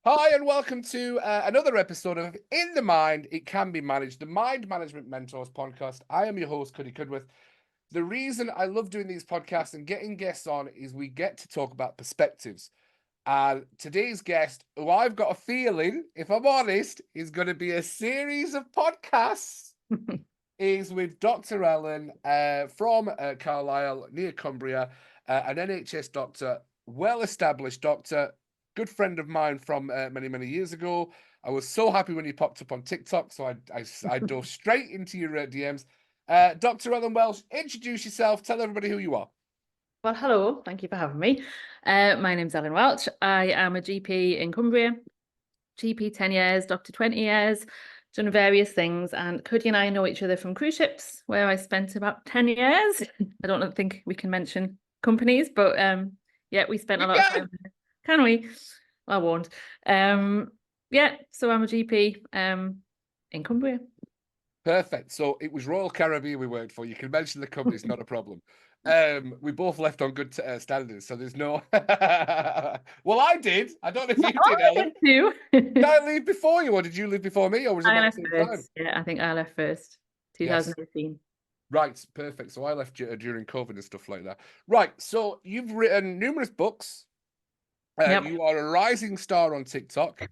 Hi, and welcome to another episode of In the Mind, It Can Be Managed, the Mind Management Mentors podcast. I am your host, Cuddy Cudworth. The reason I love doing these podcasts and getting guests on is we get to talk about perspectives. And today's guest, who I've got a feeling, if I'm honest, is going to be a series of podcasts, is with Dr. Ellen from Carlisle, near Cumbria, an NHS doctor, well-established doctor, good friend of mine from many, many years ago. I was so happy when you popped up on TikTok, so I dove straight into your DMs. Dr. Ellen Welch, introduce yourself. Tell everybody who you are. Well, hello. Thank you for having me. My name's Ellen Welch. I am a GP in Cumbria. GP 10 years, doctor 20 years, done various things. And Cody and I know each other from cruise ships, where I spent about 10 years. I don't think we can mention companies, but yeah, we spent a lot of time there. Can we? I won't. Yeah, so I'm a GP in Cumbria. Perfect. So it was Royal Caribbean we worked for. You can mention the company, it's not a problem. We both left on good standards, so there's no. Well, I did. I don't know if you did, Ellen. Too. Did I leave before you, or did you leave before me, or was it I about left the same time? first. Yeah, I think I left first. 2018. Right, perfect. So I left during COVID and stuff like that. Right, so you've written numerous books. Yep. You are a rising star on TikTok.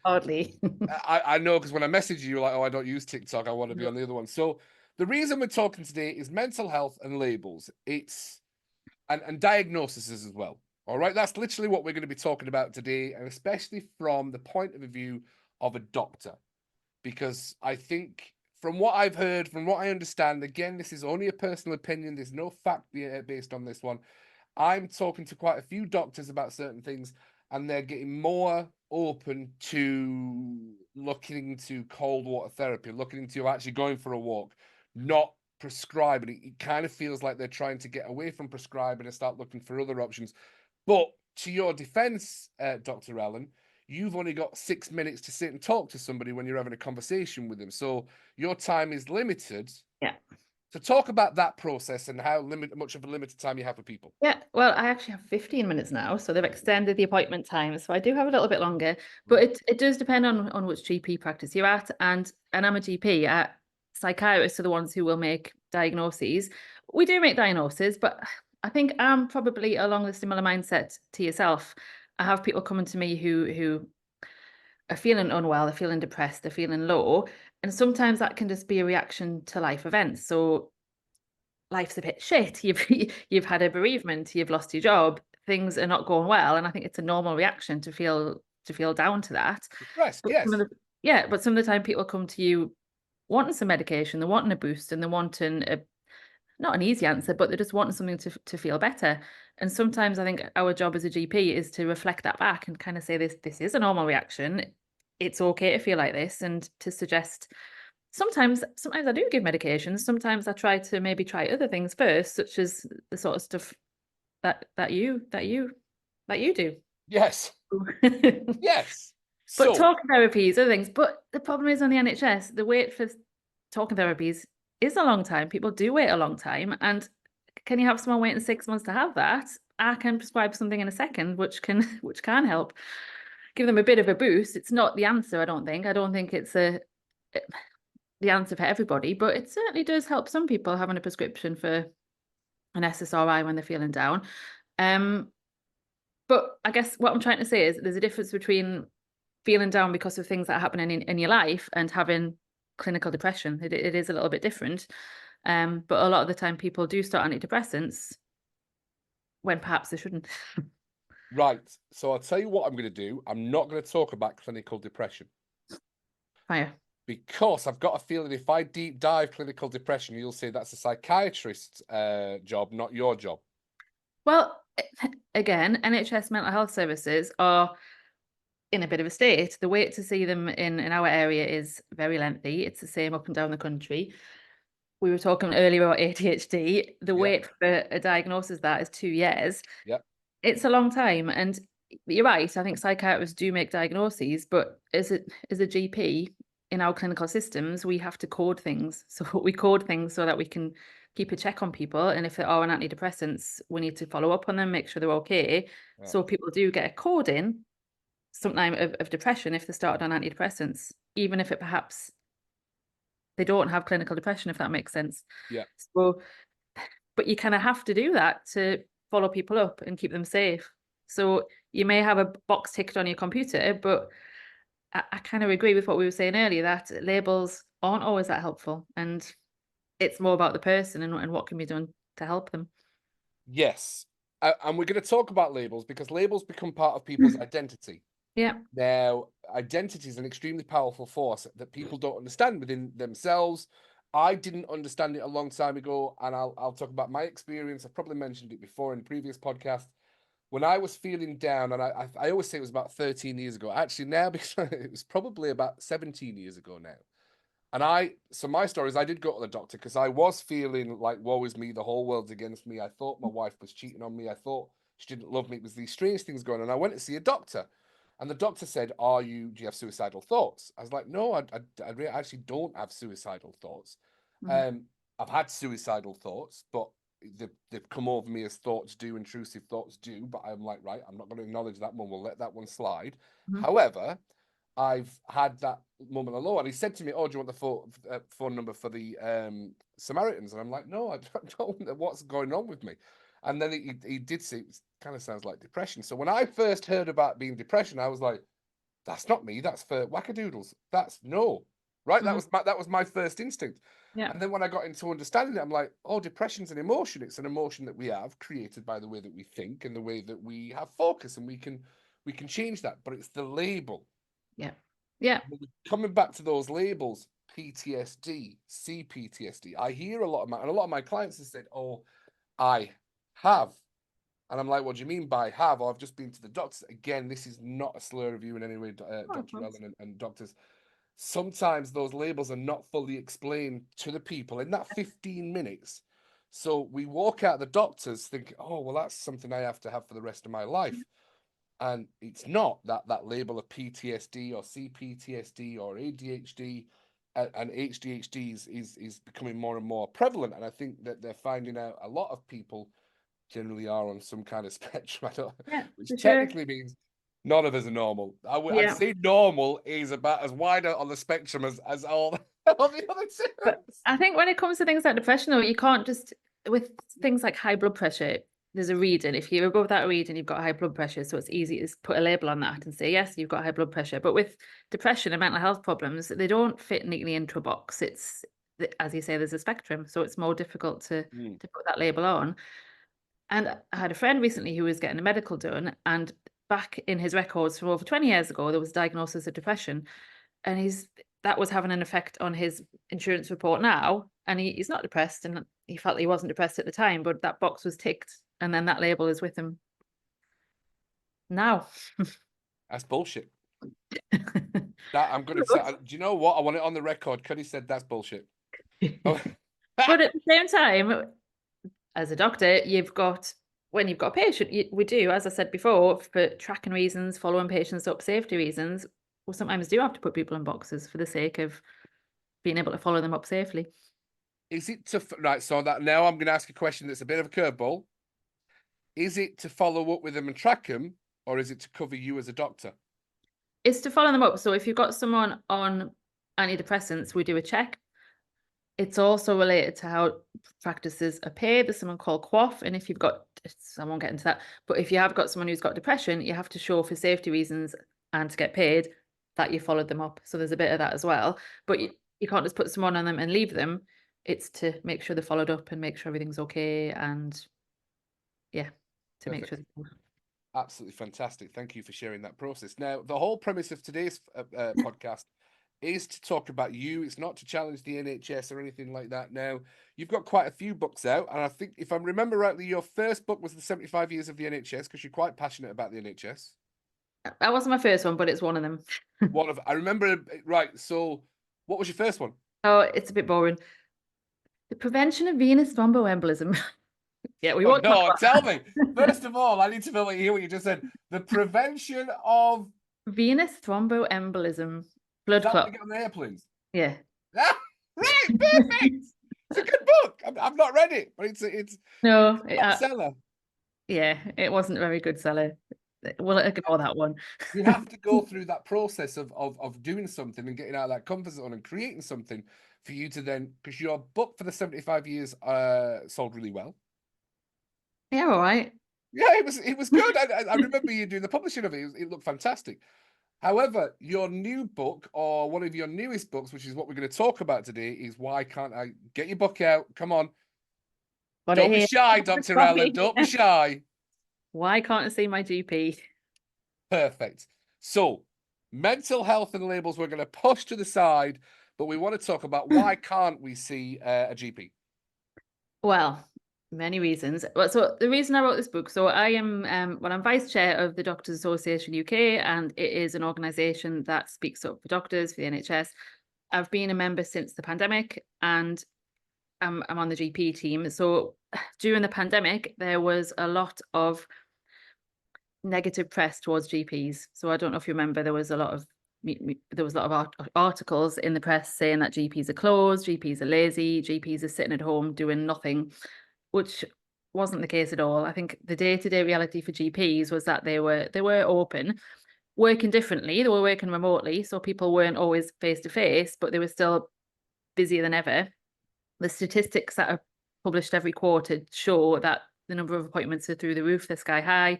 Hardly. I know, because when I messaged you, you were like, "Oh, I don't use TikTok. I want to be on the other one." So the reason we're talking today is mental health and labels. It's and diagnoses as well. All right, that's literally what we're going to be talking about today, and especially from the point of view of a doctor, because I think from what I've heard, from what I understand, again, this is only a personal opinion. There's no fact based on this one. I'm talking to quite a few doctors about certain things, and they're getting more open to looking into cold water therapy, looking into actually going for a walk, not prescribing. It kind of feels like they're trying to get away from prescribing and start looking for other options. But to your defense, Dr. Allen, you've only got 6 minutes to sit and talk to somebody when you're having a conversation with them. So your time is limited. Yeah. So talk about that process and how much of a limited time you have for people. Yeah. Well, I actually have 15 minutes now, so they've extended the appointment time. So I do have a little bit longer, but it does depend on which GP practice you're at. And I'm a GP. Psychiatrists are the ones who will make diagnoses. We do make diagnoses, but I think I'm probably along the similar mindset to yourself. I have people coming to me who are feeling unwell, they're feeling depressed, they're feeling low. And sometimes that can just be a reaction to life events. So life's a bit shit. You've had a bereavement, you've lost your job, things are not going well. And I think it's a normal reaction to feel down to that. Depressed, But yes. but some of the time people come to you wanting some medication, they're wanting a boost and they're wanting not an easy answer, but they're just wanting something to feel better. And sometimes I think our job as a GP is to reflect that back and kind of say this is a normal reaction. It's okay to feel like this, and to suggest sometimes I do give medications. Sometimes I try to maybe try other things first, such as the sort of stuff that you do. Yes. Yes. But So, talking therapies, other things. But the problem is on the NHS, the wait for talking therapies is a long time. People do wait a long time. And can you have someone waiting 6 months to have that? I can prescribe something in a second, which can help give them a bit of a boost. It's not the answer, I don't think. I don't think it's the answer for everybody, but it certainly does help some people having a prescription for an SSRI when they're feeling down. But I guess what I'm trying to say is there's a difference between feeling down because of things that are happening in your life and having clinical depression. It is a little bit different. But a lot of the time people do start antidepressants when perhaps they shouldn't. right. So I'll tell you what I'm going to do. I'm not going to talk about clinical depression. Fire. Because I've got a feeling if I deep dive clinical depression, you'll say that's a psychiatrist's job, not your job. Well, again, NHS mental health services are in a bit of a state. The wait to see them in our area is very lengthy. It's the same up and down the country. We were talking earlier about ADHD. The wait for a diagnosis that is 2 years. Yeah. It's a long time. And you're right. I think psychiatrists do make diagnoses, but as a GP in our clinical systems, we have to code things. So we code things so that we can keep a check on people. And if they are on antidepressants, we need to follow up on them, make sure they're okay. Yeah. So people do get a code in. sometime of depression if they started on antidepressants, even if it perhaps they don't have clinical depression, if that makes sense. Yeah. So, but you kind of have to do that to follow people up and keep them safe. So you may have a box ticked on your computer, but I kind of agree with what we were saying earlier, that labels aren't always that helpful, and it's more about the person and what can be done to help them. Yes. And we're going to talk about labels because labels become part of people's identity. Yeah. Now, identity is an extremely powerful force that people don't understand within themselves. I didn't understand it a long time ago, and I'll talk about my experience. I've probably mentioned it before in a previous podcast. When I was feeling down, and I always say it was about 13 years ago. Actually, now because it was probably about 17 years ago now. And so my story is I did go to the doctor because I was feeling like, woe is me, the whole world's against me. I thought my wife was cheating on me. I thought she didn't love me. It was these strange things going on. And I went to see a doctor. And the doctor said, do you have suicidal thoughts? I was like, no, I actually don't have suicidal thoughts. I've had suicidal thoughts, but they've come over me as thoughts do, intrusive thoughts do. But I'm like, right, I'm not going to acknowledge that one. We'll let that one slide. However, I've had that moment alone. And he said to me, oh, do you want the phone number for the Samaritans? And I'm like, no, I don't know what's going on with me. And then he did say it kind of sounds like depression. So when I first heard about being depression, I was like, that's not me. That's for wackadoodles. That's no. Right? That was my first instinct. Yeah. And then when I got into understanding it, I'm like, oh, depression's an emotion. It's an emotion that we have created by the way that we think and the way that we have focus, and we can change that. But it's the label. Yeah. Yeah. Coming back to those labels, PTSD, CPTSD. I hear a lot of my clients have said, oh, I have. And I'm like, what do you mean by have? I've just been to the doctors. Again, this is not a slur of you in any way, Dr. Ellen and doctors. Sometimes those labels are not fully explained to the people in that 15 minutes. So we walk out the doctors thinking, oh, well, that's something I have to have for the rest of my life. And it's not that label of PTSD or CPTSD or ADHD and HDHD is becoming more and more prevalent. And I think that they're finding out a lot of people generally are on some kind of spectrum, which technically means none of us are normal. I'd say normal is about as wide on the spectrum as all the other two. But I think when it comes to things like depression, though, you can't just, with things like high blood pressure, there's a reading. If you're above that reading, you've got high blood pressure. So it's easy to put a label on that and say, yes, you've got high blood pressure. But with depression and mental health problems, they don't fit neatly into a box. It's, as you say, there's a spectrum. So it's more difficult to put that label on. And I had a friend recently who was getting a medical done, and back in his records from over 20 years ago, there was a diagnosis of depression, and that was having an effect on his insurance report now. And he's not depressed, and he felt he wasn't depressed at the time, but that box was ticked, and then that label is with him now. That's bullshit. I'm going to say, do you know what? I want it on the record. Cuddy said that's bullshit. But at the same time, as a doctor, when you've got a patient, we do, as I said before, for tracking reasons, following patients up, safety reasons, we sometimes do have to put people in boxes for the sake of being able to follow them up safely. Is it right? So that now I'm going to ask a question that's a bit of a curveball. Is it to follow up with them and track them, or is it to cover you as a doctor? It's to follow them up. So if you've got someone on antidepressants, we do a check. It's also related to how practices are paid. There's someone called QOF, and if you've got, I won't get into that, but if you have got someone who's got depression, you have to show for safety reasons and to get paid that you followed them up. So there's a bit of that as well. But you can't just put someone on them and leave them. It's to make sure they're followed up and make sure everything's okay, and to make sure. Absolutely fantastic. Thank you for sharing that process. Now, the whole premise of today's podcast is to talk about you. It's not to challenge the NHS or anything like that. Now, you've got quite a few books out, and I think, if I remember rightly, your first book was The 75 Years of the NHS, because you're quite passionate about the NHS. That wasn't my first one, but it's one of them. I remember, right, so what was your first one? Oh, it's a bit boring. The prevention of venous thromboembolism. Yeah, we won't. No, tell me. First of all, I need to hear what you just said. The prevention of venous thromboembolism, blood clot. Get on the airplanes. Yeah. Right, perfect. It's a good book. I've not read it, but it's no top seller. Yeah, it wasn't a very good seller. we'll ignore that one. You have to go through that process of doing something and getting out of that comfort zone and creating something for you to then, because your book for the 75 years sold really well. Yeah, all right. Yeah, it was good. I remember you doing the publishing of it. It looked fantastic. However, your new book, or one of your newest books, which is what we're going to talk about today, is Why Can't I Get Your Book Out? Come on. Got Don't it be here. shy, Dr. Ellen. Don't be shy. Why can't I see my GP? Perfect. So, mental health and labels we're going to push to the side, but we want to talk about why can't we see a GP? Well, many reasons. Well, so the reason I wrote this book, so I am, well, I'm vice chair of the Doctors Association UK, and it is an organisation that speaks up for doctors, for the NHS. I've been a member since the pandemic, and I'm on the GP team. So during the pandemic, there was a lot of negative press towards GPs. So I don't know if you remember, there was a lot of articles in the press saying that GPs are closed, GPs are lazy, GPs are sitting at home doing nothing, which wasn't the case at all. I think the day-to-day reality for GPs was that they were open, working differently. They were working remotely, so people weren't always face-to-face, but they were still busier than ever. The statistics that are published every quarter show that the number of appointments are through the roof, they're sky high,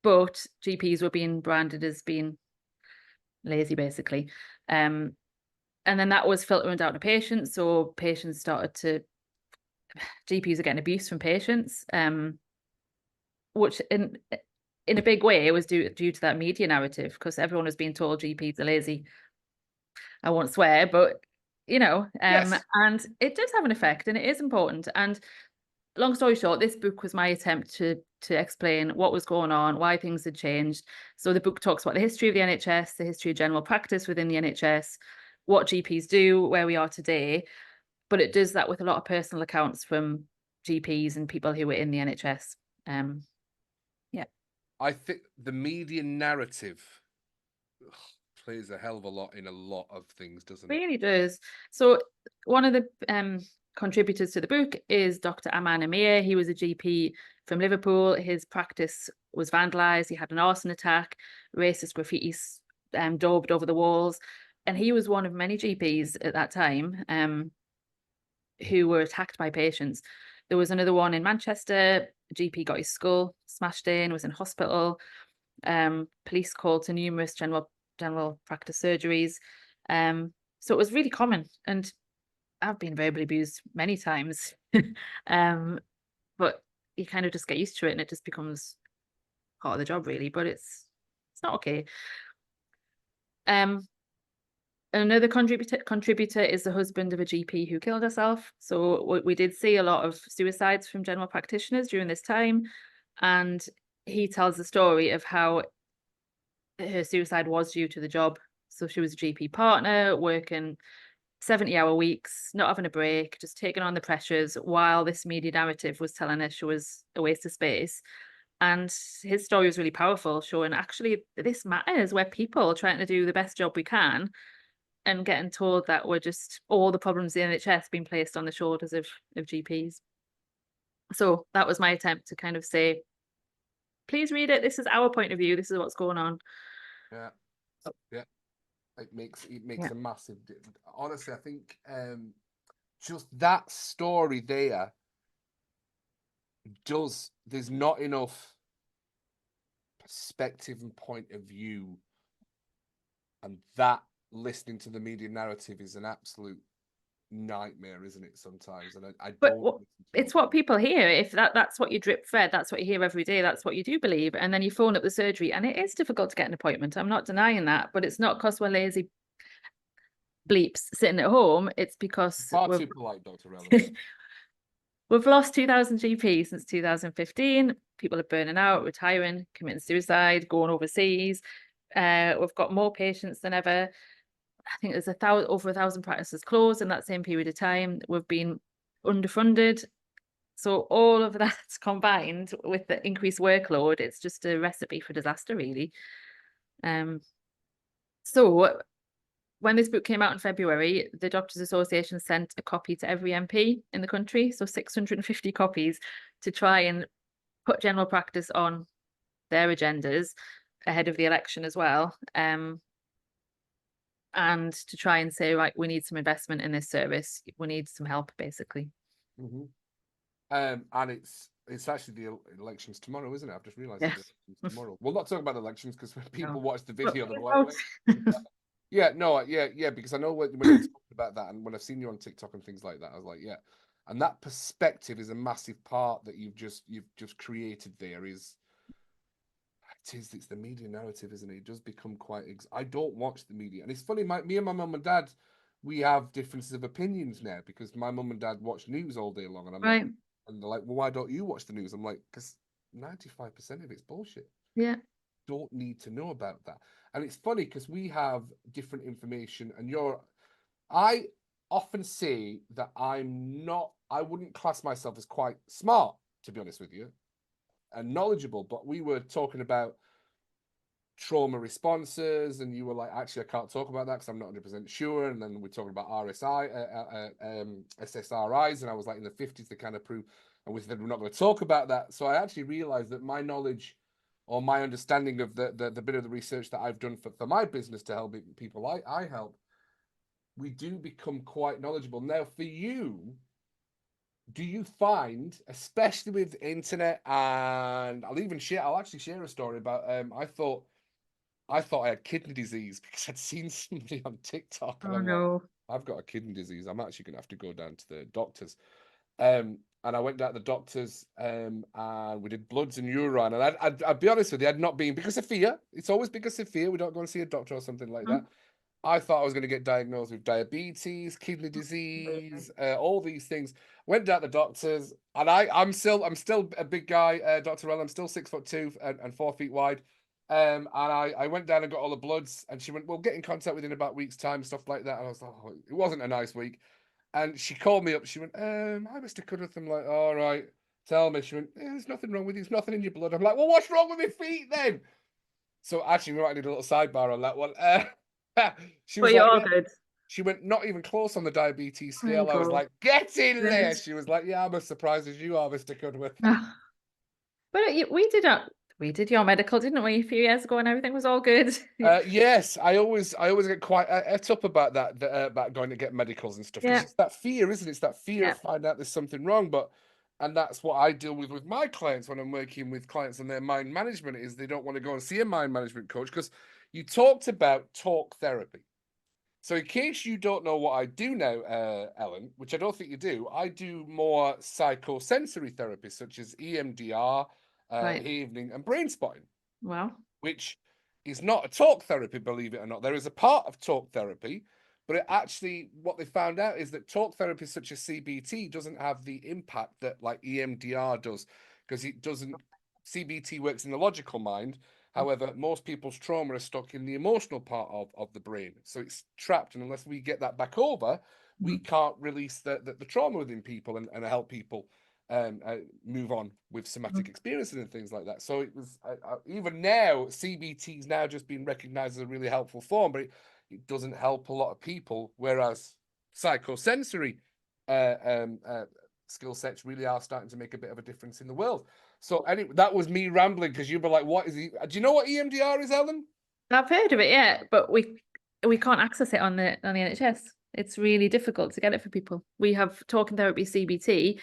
but GPs were being branded as being lazy, basically. And then that was filtering down to patients. So patients GPs are getting abuse from patients, which in a big way was due to that media narrative, because everyone was being told GPs are lazy. I won't swear, but Yes. and it does have an effect, and it is important. And long story short, this book was my attempt to explain what was going on, why things had changed. So the book talks about the history of the NHS, the history of general practice within the NHS, what GPs do, where we are today. But it does that with a lot of personal accounts from GPs and people who were in the NHS. Yeah. I think the media narrative plays a hell of a lot in a lot of things, doesn't it? Really does. So one of the contributors to the book is Dr. Aman Amir. He was a GP from Liverpool. His practice was vandalised. He had an arson attack, racist graffiti daubed over the walls. And he was one of many GPs at that time who were attacked by patients. There was another one in Manchester. A GP got his skull smashed in, was in hospital. Police called to numerous general practice surgeries. So it was really common, and I've been verbally abused many times. But you kind of just get used to it, and it just becomes part of the job, really. But it's not okay. Another contributor is the husband of a GP who killed herself. So we did see a lot of suicides from general practitioners during this time, and he tells the story of how her suicide was due to the job. So she was a GP partner, working 70-hour weeks, not having a break, just taking on the pressures, while this media narrative was telling her she was a waste of space. And his story was really powerful, showing actually this matters. We're people trying to do the best job we can, and getting told that we're just all the problems in the NHS being placed on the shoulders of GPs. So that was my attempt to kind of say, please read it. This is our point of view. This is what's going on. Yeah. Yeah. It makes Yeah. a massive difference. Honestly, I think just that story there there's not enough perspective and point of view, and that listening to the media narrative is an absolute nightmare, isn't it, sometimes? And I But don't it's what people hear. If that's what you drip fed, that's what you hear every day, that's what you do believe. And then you phone up the surgery, and it is difficult to get an appointment. I'm not denying that, but it's not because we're lazy bleeps sitting at home. It's because far too polite, Dr. Ellen. We've lost 2,000 GPs since 2015. People are burning out, retiring, committing suicide, going overseas. We've got more patients than ever. I think there's over 1,000 practices closed in that same period of time. We've been underfunded. So all of that's combined with the increased workload, it's just a recipe for disaster, really. So when this book came out in February, the Doctors Association sent a copy to every MP in the country, so 650 copies, to try and put general practice on their agendas ahead of the election as well. And to try and say, right, we need some investment in this service. We need some help, basically. Mm-hmm. And it's actually the elections tomorrow, isn't it? I've just realised Yeah. the elections tomorrow. We'll not talk about elections because when people No. watch the video, they're like, Vote. yeah, no, yeah, because I know when you're talking about that, and when I've seen you on TikTok and things like that, I was like, yeah. And that perspective is a massive part that you've just created there. It's the media narrative, isn't it? It does become quite. I don't watch the media, and it's funny. Me and my mum and dad, we have differences of opinions now because my mum and dad watch news all day long, and I'm Right. like, and they're like, well, why don't you watch the news? I'm like, because 95% of it's bullshit. Yeah. Don't need to know about that. And it's funny because we have different information, and I often say that I wouldn't class myself as quite smart, to be honest with you, and knowledgeable, but we were talking about trauma responses, and you were like, actually, I can't talk about that because I'm not 100% sure. And then we're talking about SSRIs, and I was like, in the 50s, they kind of prove, and we said we're not going to talk about that. So I actually realized that my knowledge or my understanding of the bit of the research that I've done for my business to help people I help, we do become quite knowledgeable. Now, for you, do you find, especially with internet, and I'll actually share a story about I thought I had kidney disease because I'd seen somebody on TikTok, and Oh I'm like, no. I've got a kidney disease. I'm actually going to have to go down to the doctors. And I went down to the doctors, and we did bloods and urine. And I'd be honest with you, I'd not been because of fear. It's always because of fear. We don't go and see a doctor or something like that. I thought I was going to get diagnosed with diabetes, kidney disease, all these things. Went down to the doctors, and I'm still a big guy, Dr. Rell. I'm still 6'2" and 4 feet wide. And I went down and got all the bloods, and she went, "We'll get in contact within about a week's time," stuff like that. And I was like, oh, it wasn't a nice week. And she called me up. She went, "Hi, Mr. Cudworth." I'm like, "All right, tell me." She went, "There's nothing wrong with you. There's nothing in your blood." I'm like, "Well, what's wrong with my feet then?" So actually, we might need a little sidebar on that one. She was But you're like, all "Yeah." good. She went, "Not even close on the diabetes There you scale." I was go. like, "Get in there." Good. She was like, "Yeah, I'm as surprised as you are, Mr. Cudworth." But we did your medical, didn't we, a few years ago, and everything was all good. Yes, I always get quite et up about that, about going to get medicals and stuff. Because Yeah. it's that fear, isn't it? It's that fear Yeah. of finding out there's something wrong. And that's what I deal with my clients when I'm working with clients and their mind management is they don't want to go and see a mind management coach because you talked about talk therapy. So in case you don't know what I do now, Ellen, which I don't think you do, I do more psychosensory therapy such as EMDR, Right. evening, and brain spotting, Well, which is not a talk therapy, believe it or not. There is a part of talk therapy, but it actually, what they found out is that talk therapy such as CBT doesn't have the impact that like EMDR does, because it doesn't, CBT works in the logical mind. However, most people's trauma is stuck in the emotional part of the brain. So it's trapped, and unless we get that back over, we can't release the trauma within people and help people move on with somatic experiences and things like that. So it was even now CBT is now just being recognized as a really helpful form, but it doesn't help a lot of people. Whereas psychosensory skill sets really are starting to make a bit of a difference in the world. So anyway, that was me rambling because you were like, "What is he?" Do you know what EMDR is, Ellen? I've heard of it, yeah, but we can't access it on the NHS. It's really difficult to get it for people. We have talking therapy CBT,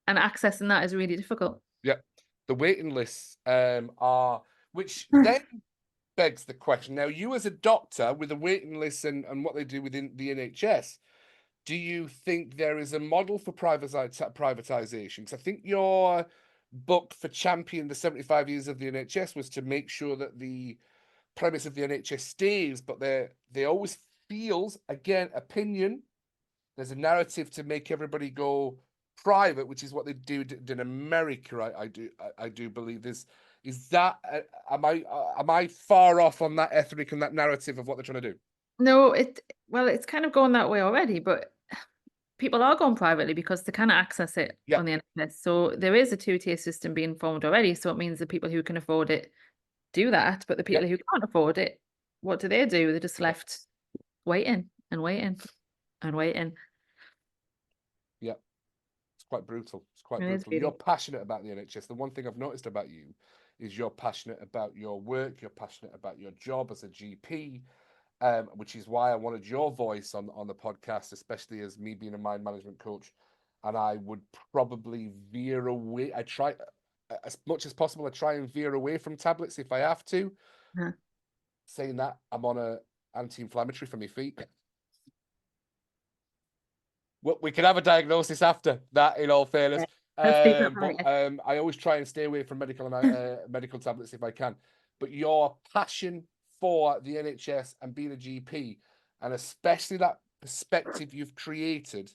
and accessing that is really difficult. Yeah, the waiting lists are, which then begs the question. Now, you as a doctor with a waiting list and what they do within the NHS, do you think there is a model for privatization? Because I think your book for Champion the 75 years of the NHS was to make sure that the premise of the NHS stays, but they always feels, again, opinion. There's a narrative to make everybody go private, which is what they do in America. I do believe this. Is that am I far off on that ethnic and that narrative of what they're trying to do? No, it's kind of going that way already, but people are going privately because they cannot access it Yeah, on the NHS. So there is a two-tier system being formed already. So it means the people who can afford it do that, but the yeah, people who can't afford it, what do? They're just yeah, left waiting and waiting and waiting. yeah. It's quite brutal. It's quite It is brutal. You're really. passionate about the NHS. The one thing I've noticed about you is you're passionate about your work, you're passionate about your job as a GP, which is why I wanted your voice on the podcast, especially as me being a mind management coach. And I would probably veer away. I try as much as possible. I try and veer away from tablets if I have to. Uh-huh. Saying that, I'm on a anti-inflammatory for my feet. Well, we can have a diagnosis after that, in all fairness. Let's leave that But right. I always try and stay away from medical tablets if I can. But your passion for the NHS and being a GP, and especially that perspective you've created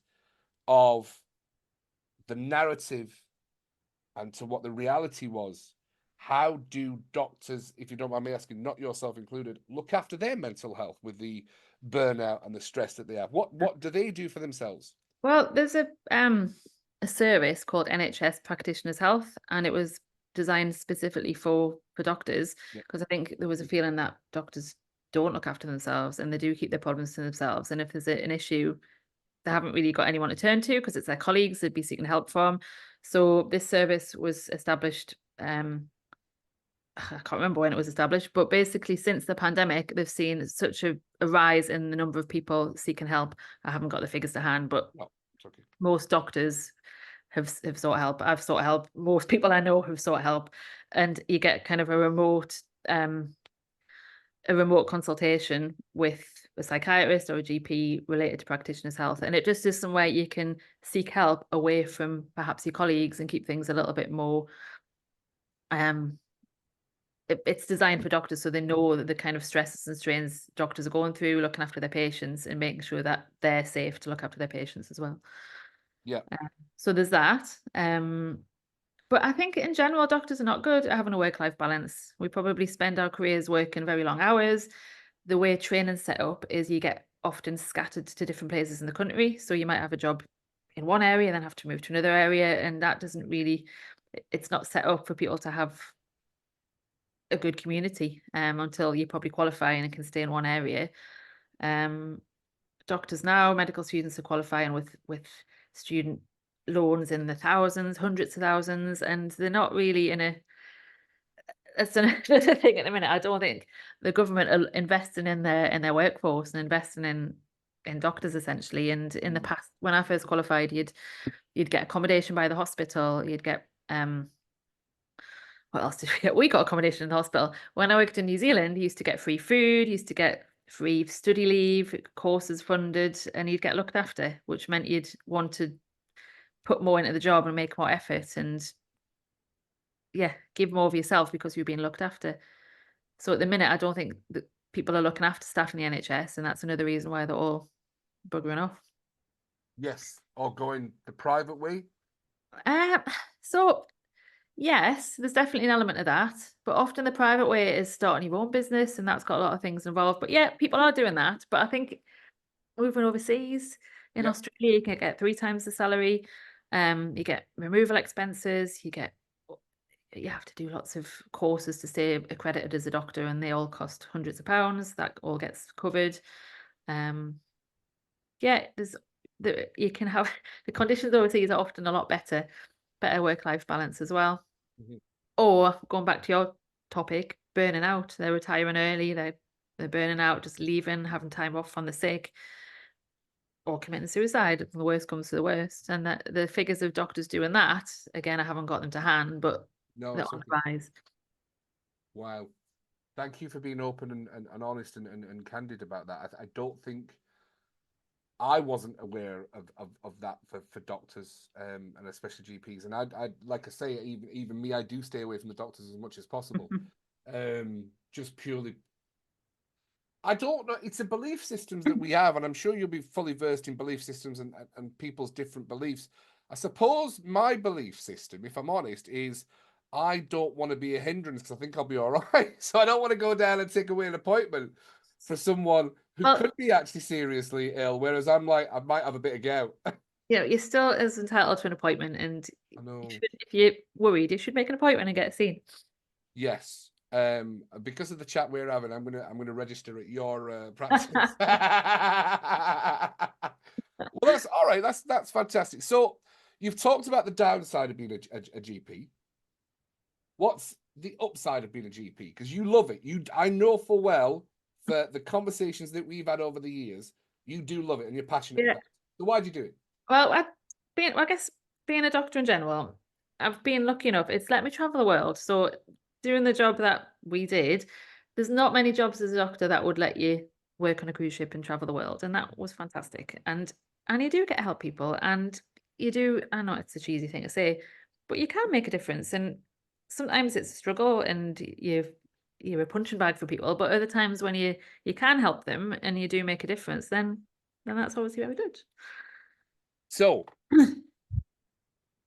of the narrative and to what the reality was. How do doctors, if you don't mind me asking, not yourself included, look after their mental health with the burnout and the stress that they have? What do they do for themselves? Well, there's a service called NHS Practitioners Health, and it was designed specifically for doctors, Yeah. because I think there was a feeling that doctors don't look after themselves and they do keep their problems to themselves. And if there's an issue, they haven't really got anyone to turn to because it's their colleagues they'd be seeking help from. So this service was established. I can't remember when it was established, but basically since the pandemic, they've seen such a rise in the number of people seeking help. I haven't got the figures to hand, but No, it's okay. most doctors have sought help. I've sought help. Most people I know have sought help, and you get kind of a remote consultation with a psychiatrist or a GP related to practitioners' health, and it just is somewhere you can seek help away from perhaps your colleagues and keep things a little bit more. It's designed for doctors, so they know that the kind of stresses and strains doctors are going through, looking after their patients and making sure that they're safe to look after their patients as well. Yeah. So there's that. But I think in general, doctors are not good at having a work-life balance. We probably spend our careers working very long hours. The way training's set up is you get often scattered to different places in the country. So you might have a job in one area, then have to move to another area. And that doesn't really, it's not set up for people to have a good community until you probably qualify and can stay in one area. Doctors now, medical students are qualifying with student loans in the thousands, hundreds of thousands, and they're not really in a. That's another thing at the minute. I don't think the government are investing in their workforce and investing in doctors essentially. And in the past, when I first qualified, you'd get accommodation by the hospital. You'd get what else did we get? We got accommodation in the hospital. When I worked in New Zealand, you used to get free food, used to get free study leave, courses funded, and you'd get looked after, which meant you'd want to put more into the job and make more effort and give more of yourself because you're being looked after. So at the minute, I don't think that people are looking after staff in the NHS, and that's another reason why they're all buggering off. Yes, or going the private way. So yes, there's definitely an element of that, but often the private way is starting your own business, and that's got a lot of things involved. But yeah, people are doing that. But I think moving overseas in Yeah. Australia, you can get 3 times the salary. You get removal expenses. You have to do lots of courses to stay accredited as a doctor, and they all cost hundreds of pounds. That all gets covered. You can have the conditions overseas are often a lot better work-life balance as well. Mm-hmm. Or going back to your topic, burning out. They're retiring early. They're burning out, just leaving, having time off on the sick, or committing suicide if the worst comes to the worst. And the figures of doctors doing that, again, I haven't got them to hand, but No, they're it's on okay. the rise. Wow. Thank you for being open and honest and candid about that. I don't think I wasn't aware of that for doctors and especially GPs. And I like I say, even me, I do stay away from the doctors as much as possible. Just purely, I don't know. It's a belief systems that we have, and I'm sure you'll be fully versed in belief systems and people's different beliefs. I suppose my belief system, if I'm honest, is I don't want to be a hindrance because I think I'll be all right. So I don't want to go down and take away an appointment for someone who could be actually seriously ill. Whereas I'm like, I might have a bit of gout. You're still as entitled to an appointment, and I know. if you're worried, you should make an appointment and get seen. Yes. Because of the chat we're having, I'm gonna register at your practice. Well, that's all right. That's fantastic. So you've talked about the downside of being a GP. What's the upside of being a GP? Because you love it. I know for well, for the conversations that we've had over the years, you do love it and you're passionate Yeah. about it. So why do you do it? Well, I guess being a doctor in general, I've been lucky enough. It's let me travel the world. So doing the job that we did, there's not many jobs as a doctor that would let you work on a cruise ship and travel the world, and that was fantastic. And you do get to help people, and you do. I know it's a cheesy thing to say, but you can make a difference. And sometimes it's a struggle, and you're a punching bag for people. But other times when you can help them and you do make a difference, then that's obviously very good. So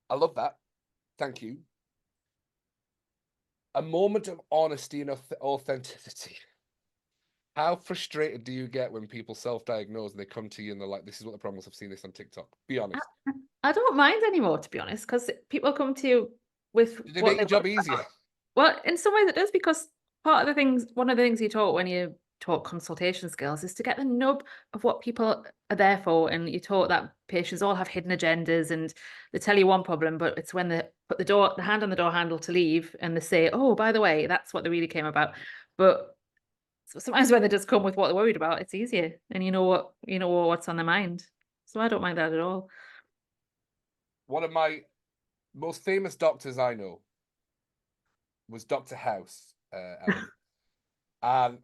I love that. Thank you. A moment of honesty and authenticity. How frustrated do you get when people self-diagnose and they come to you and they're like, this is what the problem was, I've seen this on TikTok? Be honest. I don't mind anymore, to be honest, because people come to you with Do they what make your they've job got. easier? Well, in some ways it does, because one of the things you taught when you taught consultation skills is to get the nub of what people are there for. And you taught that patients all have hidden agendas and they tell you one problem, but it's when they put the hand on the door handle to leave and they say, oh, by the way, that's what they really came about. But sometimes when they just come with what they're worried about, it's easier, and you know what's on their mind. So I don't mind that at all. One of my most famous doctors I know was Dr. House, Ellen. And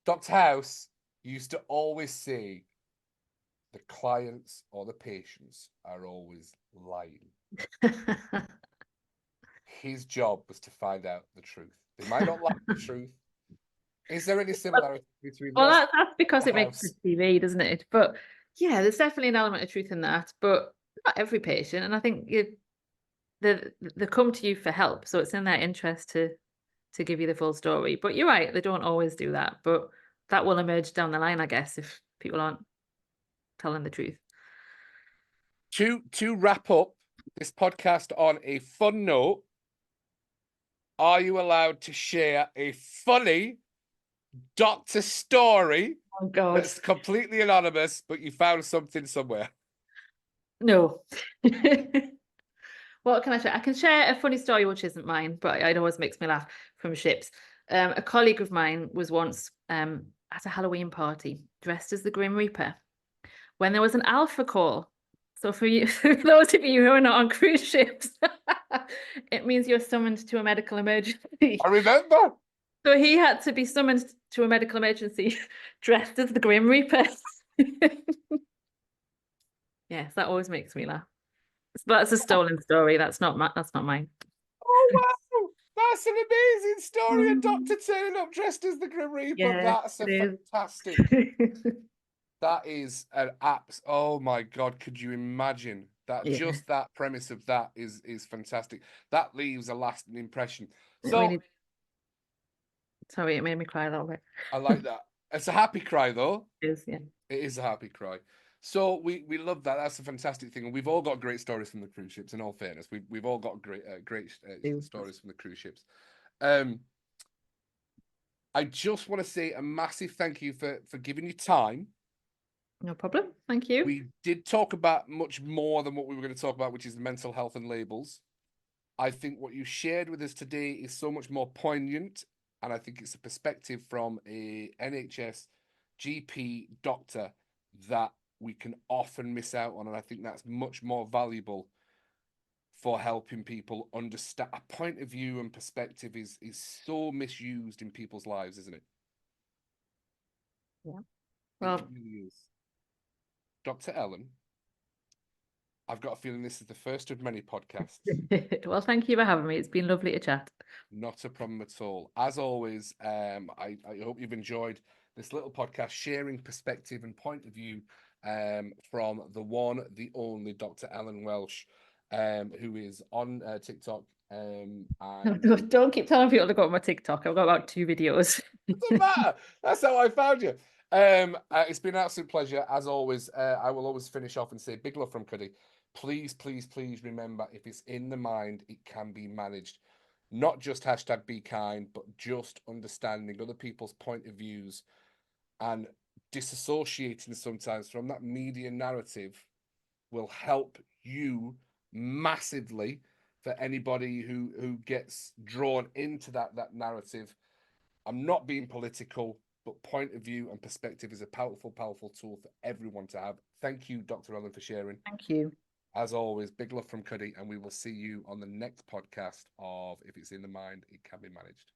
Dr. House used to always say the clients or the patients are always lying. His job was to find out the truth. They might not like the truth. Is there any similarity between Well, yours that's because and it makes House? good TV, doesn't it? But yeah, there's definitely an element of truth in that, but not every patient. And I think they come to you for help, so it's in their interest to give you the full story. But you're right, they don't always do that, but that will emerge down the line, I guess, if people aren't telling the truth. To wrap up this podcast on a fun note, are you allowed to share a funny doctor story Oh God, that's completely anonymous, but you found something somewhere? no. What can I share? I can share a funny story which isn't mine, but it always makes me laugh, from ships. A colleague of mine was once at a Halloween party dressed as the Grim Reaper when there was an alpha call. So for you, for those of you who are not on cruise ships, it means you're summoned to a medical emergency. I remember. So he had to be summoned to a medical emergency dressed as the Grim Reaper. Yes, that always makes me laugh. But that's a stolen story. That's not mine. Oh wow, that's an amazing story. A doctor Mhm. turning up dressed as the Grim Reaper. Yeah, That's a it fantastic. is. That is an apps. Oh my god, could you imagine that? Yeah. Just that premise of that is fantastic. That leaves a lasting impression. I So mean, sorry, it made me cry a little bit. I like that. It's a happy cry though. It is, yeah. It is a happy cry. So we love that. That's a fantastic thing, and we've all got great stories from the cruise ships. In all fairness, we've all got great stories from the cruise ships. I just want to say a massive thank you for giving you time. No problem. Thank you. We did talk about much more than what we were going to talk about, which is mental health and labels. I think what you shared with us today is so much more poignant, and I think it's a perspective from a NHS GP doctor that we can often miss out on, and I think that's much more valuable for helping people understand. A point of view and perspective is so misused in people's lives, isn't it? Yeah. Well, Well, it really is. Dr. Ellen, I've got a feeling this is the first of many podcasts. well, thank you for having me. It's been lovely to chat. Not a problem at all. As always, I hope you've enjoyed this little podcast sharing perspective and point of view from the one, the only Dr. Ellen Welch, who is on TikTok. And Don't keep telling people to go on my TikTok. I've got about 2 videos. doesn't matter. That's how I found you. It's been an absolute pleasure. As always, I will always finish off and say big love from Cuddy. Please, please, please remember, if it's in the mind, it can be managed. Not just hashtag be kind, but just understanding other people's point of views and disassociating sometimes from that media narrative will help you massively for anybody who gets drawn into that narrative. I'm not being political, but point of view and perspective is a powerful tool for everyone to have. Thank you, Dr. Ellen, for sharing. Thank you. As always, big love from Cuddy, and we will see you on the next podcast of If It's in the Mind, It Can Be Managed.